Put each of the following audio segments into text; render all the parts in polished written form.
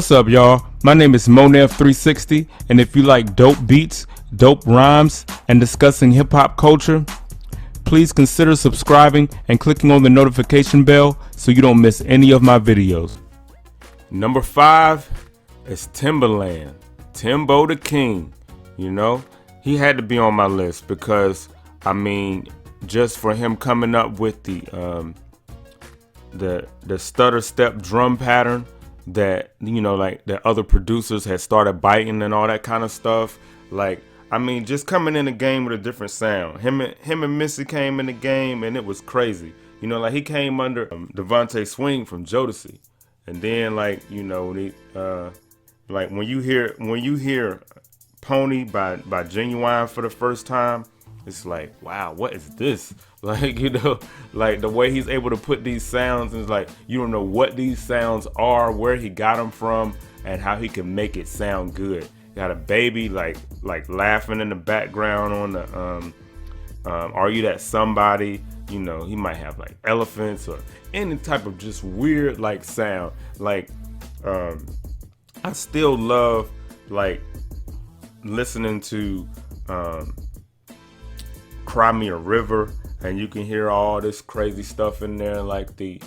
What's up, y'all? My name is Monev360, and if you like dope beats, dope rhymes, and discussing hip-hop culture, please consider subscribing and clicking on the notification bell so you don't miss any of my videos. Number 5 is Timbaland, Timbo the King. You know, he had to be on my list because, I mean, just for him coming up with the stutter step drum pattern that, you know, like that other producers had started biting and all that kind of stuff. Like, I mean, just coming in the game with a different sound. Him and Missy came in the game and it was crazy. You know, like he came under Devontae Swing from Jodeci, and then like, you know, like when you hear Pony by Genuine for the first time, it's like, wow, what is this? Like, you know, like the way he's able to put these sounds, and it's like you don't know what these sounds are, where he got them from, and how he can make it sound good. Got a baby like laughing in the background on the Are You That Somebody? You know, he might have like elephants or any type of just weird like sound. Like I still love like listening to Cry Me a River, and you can hear all this crazy stuff in there, like the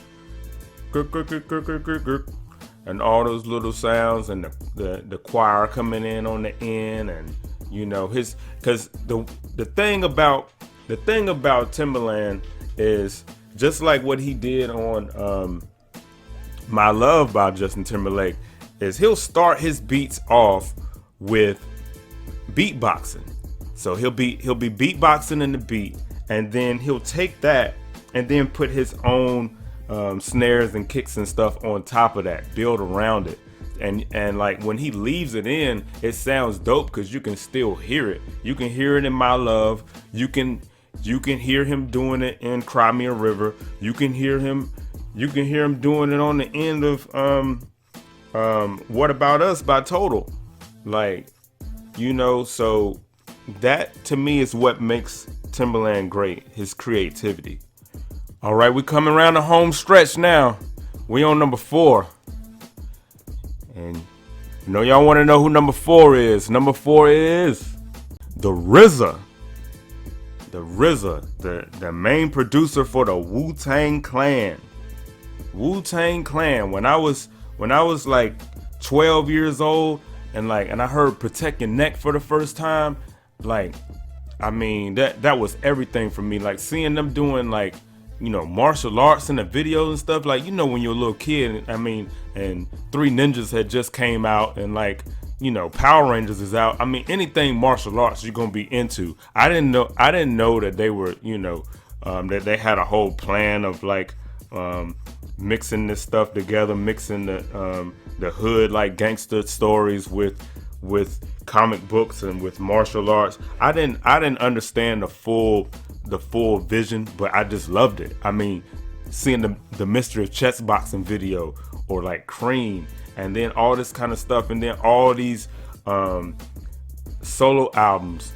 and all those little sounds, and the choir coming in on the end, and you know because the thing about Timbaland is just like what he did on My Love by Justin Timberlake, is he'll start his beats off with beatboxing. So he'll be beatboxing in the beat, and then he'll take that and then put his own snares and kicks and stuff on top of that, build around it, and like when he leaves it in, it sounds dope because you can still hear it. You can hear it in My Love. You can hear him doing it in Cry Me a River. You can hear him doing it on the end of What About Us by Total. Like, you know, so that to me is what makes Timbaland great, his creativity. All right, we coming around the home stretch now. We on number 4. And you know y'all want to know who number 4 is. Number 4 is the RZA. The RZA, the main producer for the Wu-Tang Clan. Wu-Tang Clan. When I was like 12 years old and I heard Protect Your Neck for the first time, like, I mean, that was everything for me. Like seeing them doing like, you know, martial arts in the videos and stuff, like, you know, when you're a little kid, I mean, and 3 Ninjas had just came out, and like, you know, Power Rangers is out. I mean, anything martial arts you're gonna be into. I didn't know that they were, you know, that they had a whole plan of like mixing this stuff together, mixing the hood like gangster stories with comic books and with martial arts. I didn't understand the full vision, but I just loved it. I mean, seeing the Mystery of Chess Boxing video, or like Cream, and then all this kind of stuff, and then all these solo albums,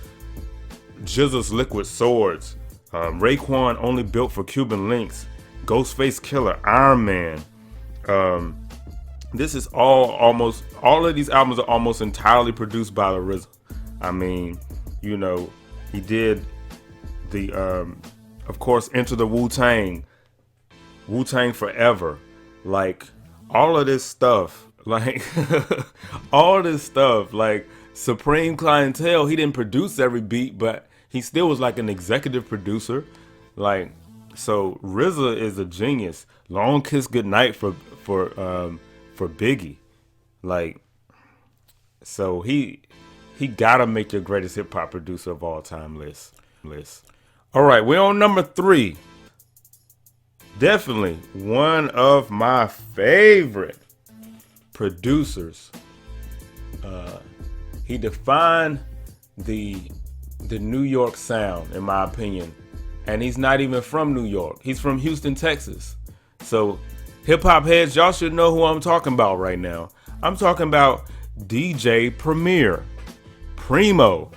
GZA's Liquid Swords, Raekwon Only Built for Cuban Links, Ghostface Killer, Iron Man. This is all of these albums are almost entirely produced by the RZA. I mean, you know, he did the of course Enter the Wu-Tang Forever, like all of this stuff, like all this stuff, like Supreme Clientele. He didn't produce every beat, but he still was like an executive producer. Like, so RZA is a genius. Long Kiss Goodnight for Biggie. Like, so he gotta make your greatest hip hop producer of all time list. All right, we're on number 3. Definitely one of my favorite producers. He defined the New York sound, in my opinion. And he's not even from New York. He's from Houston, Texas. So hip hop heads, y'all should know who I'm talking about right now. I'm talking about DJ Premier. Primo.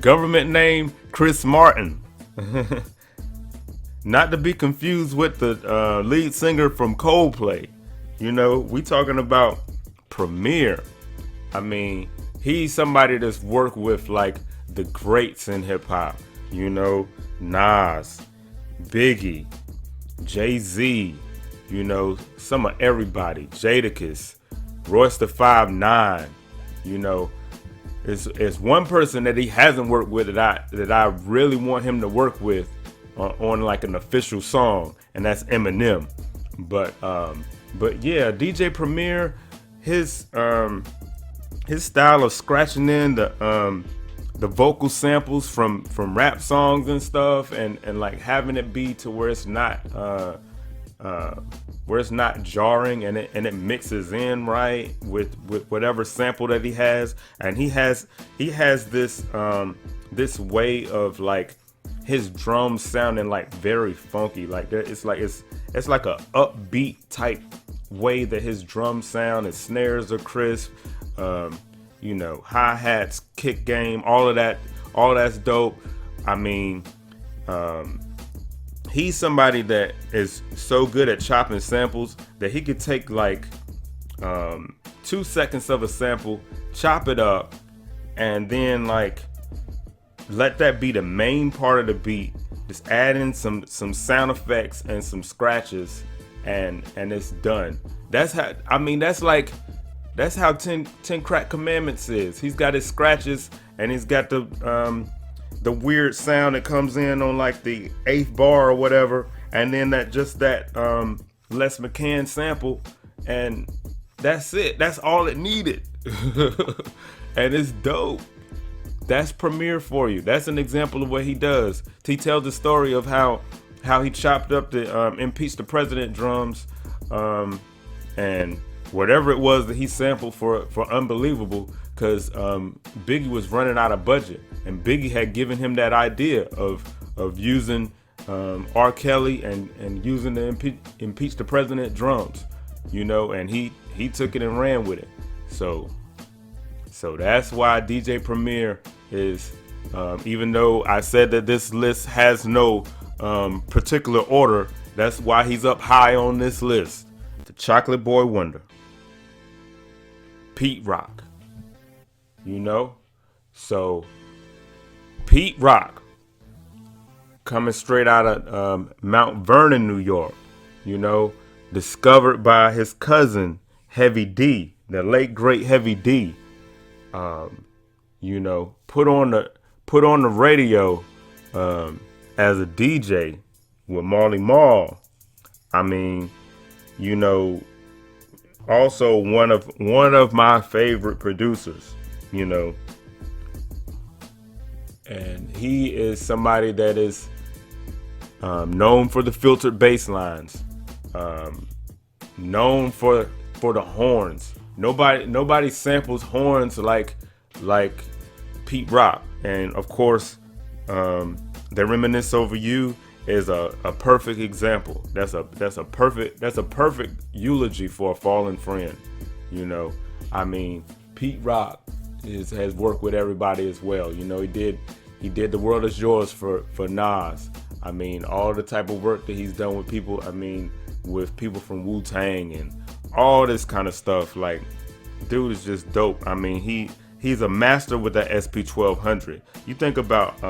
Government name Chris Martin. Not to be confused with the lead singer from Coldplay. You know, we talking about Premier. I mean, he's somebody that's worked with like the greats in hip hop. You know, Nas, Biggie, Jay-Z, you know, some of everybody, Jadakiss, Royce the 5'9", you know. It's one person that he hasn't worked with that I really want him to work with on like an official song, and that's Eminem. But yeah, DJ Premier, his style of scratching in the vocal samples from rap songs and stuff, and like having it be to where it's not jarring, and it mixes in right with whatever sample that he has. And he has this this way of like his drums sounding like very funky, like it's like a upbeat type way that his drums sound. His snares are crisp, you know, hi-hats, kick game, all that's dope. I mean, he's somebody that is so good at chopping samples that he could take like 2 seconds of a sample, chop it up, and then like let that be the main part of the beat. Just add in some sound effects and some scratches, and it's done. That's how, I mean, that's how 10 Crack Commandments is. He's got his scratches, and he's got the weird sound that comes in on like the 8th bar or whatever, and then that Les McCann sample, and that's it. That's all it needed. And it's dope. That's Premier for you. That's an example of what he does. He tells the story of how he chopped up the Impeach the President drums, and whatever it was that he sampled for Unbelievable, because Biggie was running out of budget, and Biggie had given him that idea of using R. Kelly and using the Impeach the President drums, you know, and he took it and ran with it. So that's why DJ Premier is, even though I said that this list has no particular order, that's why he's up high on this list. The Chocolate Boy Wonder, Pete Rock, you know. So Pete Rock, coming straight out of Mount Vernon, New York, you know, discovered by his cousin Heavy D, the late great Heavy D. You know, put on the radio as a DJ with Marley Marl. I mean, you know, also one of my favorite producers, you know. And he is somebody that is known for the filtered bass lines, known for the horns. Nobody samples horns like Pete Rock. And of course, They Reminisce Over You is a perfect example. That's a perfect eulogy for a fallen friend. You know, I mean, Pete Rock has worked with everybody as well. You know, he did The World Is Yours for Nas. I mean, all the type of work that he's done with people. I mean, with people from Wu-Tang and all this kind of stuff. Like, dude is just dope. I mean, he's a master with that SP1200. You think about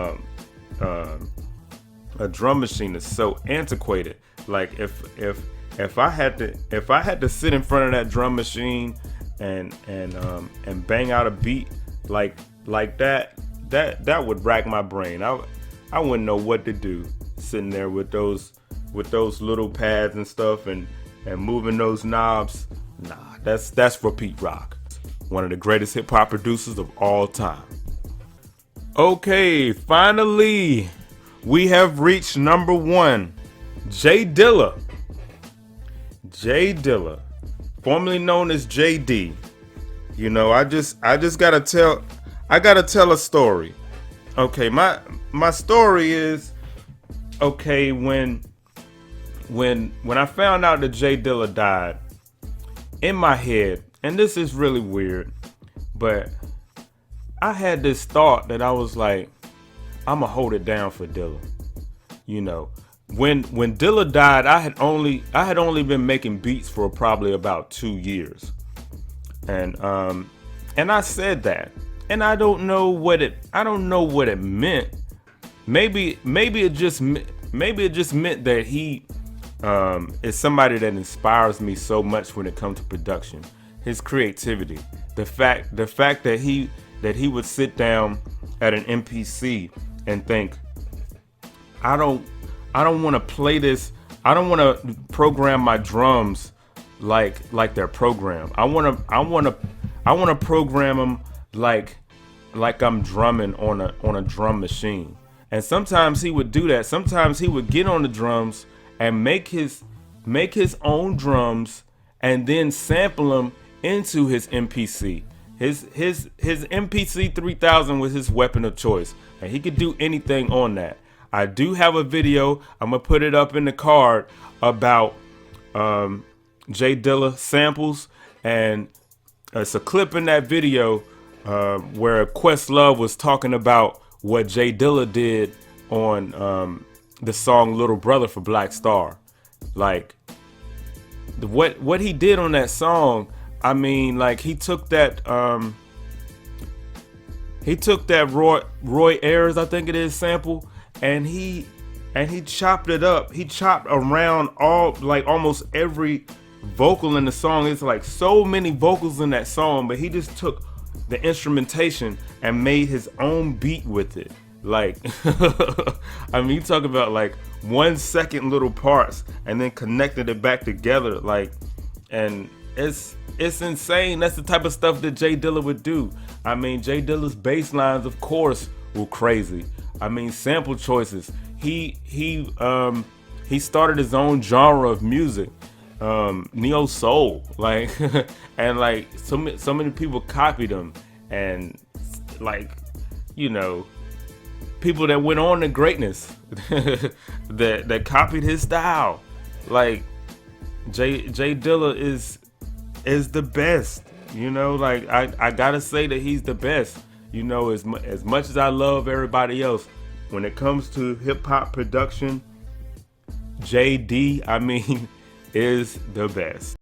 a drum machine that's so antiquated. Like, if I had to sit in front of that drum machine and bang out a beat like that would rack my brain. I wouldn't know what to do sitting there with those little pads and stuff and moving those knobs. Nah, that's for Pete Rock, one of the greatest hip hop producers of all time. Okay, finally, we have reached number 1, J Dilla. J Dilla, formerly known as JD. You know, I gotta tell a story. Okay, my story is, okay, when I found out that J Dilla died, in my head, and this is really weird, but I had this thought that I was like, I'ma hold it down for Dilla. You know, when Dilla died, I had only been making beats for probably about 2 years, and I said that, and I don't know what it meant. Maybe it just meant that he is somebody that inspires me so much when it comes to production. His creativity, the fact that he would sit down at an MPC and think, I don't want to play this. I don't want to program my drums like they're programmed. I want to program them like I'm drumming on a drum machine. And sometimes he would do that. Sometimes he would get on the drums and make his own drums and then sample them into his MPC. His MPC 3000 was his weapon of choice, and he could do anything on that. I do have a video, I'm gonna put it up in the card, about J Dilla samples, and it's a clip in that video where Questlove was talking about what J Dilla did on the song Little Brother for Black Star. Like, what he did on that song, I mean, like, he took that Roy Ayers, I think it is, sample, and he chopped it up. He chopped around almost every vocal in the song. It's like so many vocals in that song, but he just took the instrumentation and made his own beat with it. Like, I mean, you talk about like 1 second little parts and then connected it back together. Like, and it's insane. That's the type of stuff that J Dilla would do. I mean, J Dilla's bass lines, of course, were crazy. I mean, sample choices. He started his own genre of music, neo soul. Like, and like so many people copied him, and like, you know, people that went on to greatness that copied his style. Like, J Dilla is the best. You know, like, I gotta say that he's the best. You know, as much as I love everybody else, when it comes to hip hop production, JD, I mean, is the best.